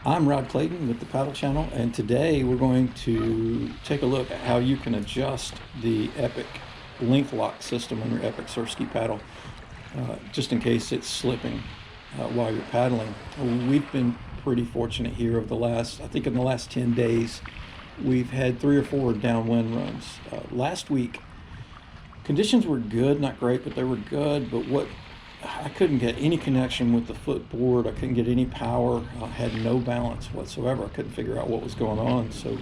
I'm Rod Clayton with the Paddle Channel, and today we're going to take a look at how you can adjust the Epic link lock system on your Epic surfski paddle, just in case it's slipping while you're paddling. We've been pretty fortunate here over the last, I think in the last 10 days, we've had 3 or 4 downwind runs. Last week, conditions were good, not great, but they were good. But I couldn't get any connection with the footboard. I couldn't get any power. I had no balance whatsoever. I couldn't figure out what was going on. So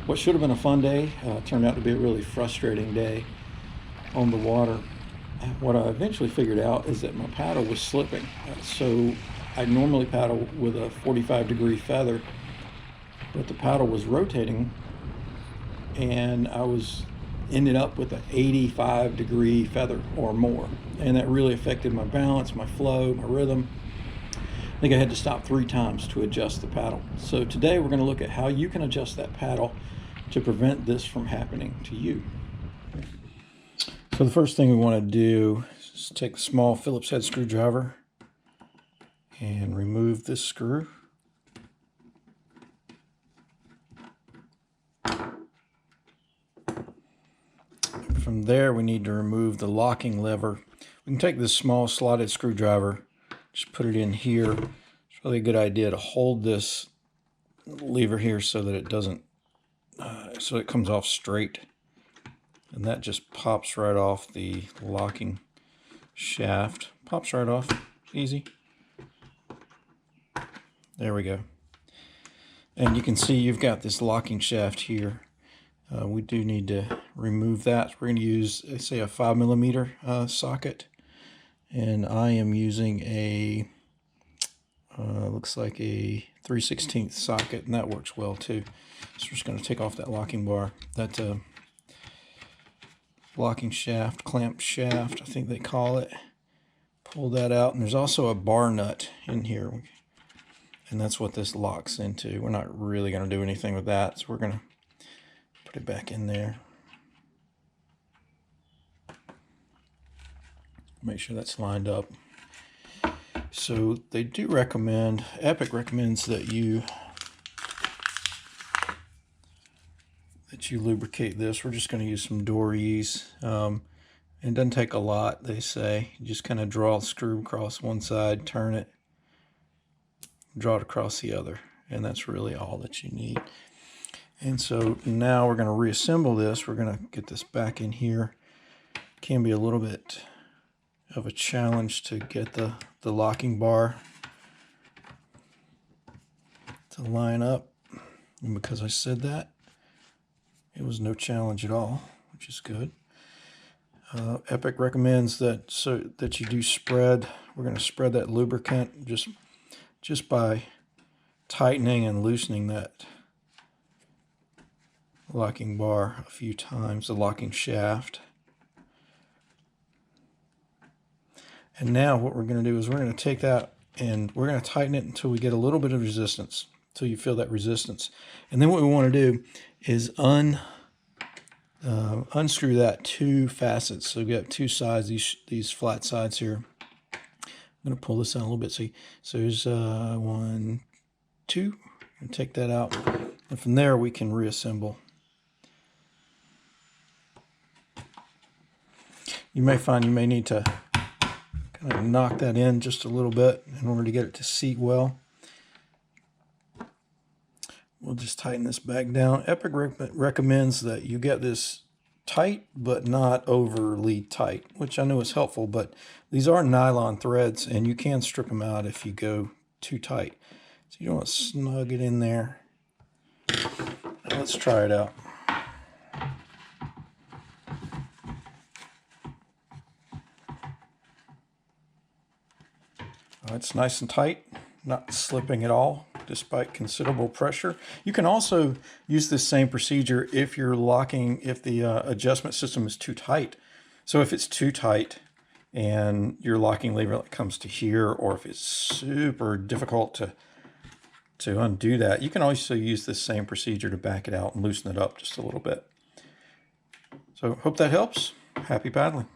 what should have been a fun day turned out to be a really frustrating day on the water. What I eventually figured out is that my paddle was slipping. So I normally paddle with a 45-degree feather, but the paddle was rotating, and ended up with an 85-degree feather or more, and that really affected my balance, my flow, my rhythm. I think I had to stop 3 times to adjust the paddle. So today we're going to look at how you can adjust that paddle to prevent this from happening to you. So the first thing we want to do is take a small Phillips head screwdriver and remove this screw. From there, we need to remove the locking lever. We can take this small slotted screwdriver, just put it in here. It's really a good idea to hold this lever here so that it doesn't, so it comes off straight. And that just pops right off the locking shaft. Pops right off, easy. There we go. And you can see you've got this locking shaft here. We do need to remove that. We're going to use, say, a 5mm socket, and I am using a looks like a 3/16 socket, and that works well too. So we're just going to take off that locking bar, that locking shaft, clamp shaft, I think they call it. Pull that out, and there's also a bar nut in here, and that's what this locks into. We're not really going to do anything with that, so we're going to put it back in there. Make sure that's lined up. So they do recommend, Epic recommends that you lubricate this. We're just going to use some door ease. It doesn't take a lot, they say. You just kind of draw the screw across one side, turn it, draw it across the other, and that's really all that you need. And so now we're going to reassemble this. We're going to get this back in here. Can be a little bit of a challenge to get the locking bar to line up. And because I said that, it was no challenge at all, which is good. Epic recommends that you do spread. We're going to spread that lubricant just by tightening and loosening that locking bar a few times, the locking shaft. And now what we're going to do is we're going to take that and we're going to tighten it until we get a little bit of resistance, until you feel that resistance. And then what we want to do is unscrew that 2 facets. So we got 2 sides, these flat sides here. I'm going to pull this out a little bit. See, so there's 1, 2. And take that out, and from there we can reassemble. You may find you may need to kind of knock that in just a little bit in order to get it to seat well. We'll just tighten this back down. Epic recommends that you get this tight but not overly tight, which I know is helpful, but these are nylon threads and you can strip them out if you go too tight. So you don't want to snug it in there. Now let's try it out. It's nice and tight, not slipping at all, despite considerable pressure. You can also use this same procedure if you're locking, if the adjustment system is too tight. So if it's too tight and your locking lever comes to here, or if it's super difficult to undo that, you can also use this same procedure to back it out and loosen it up just a little bit. So hope that helps. Happy paddling.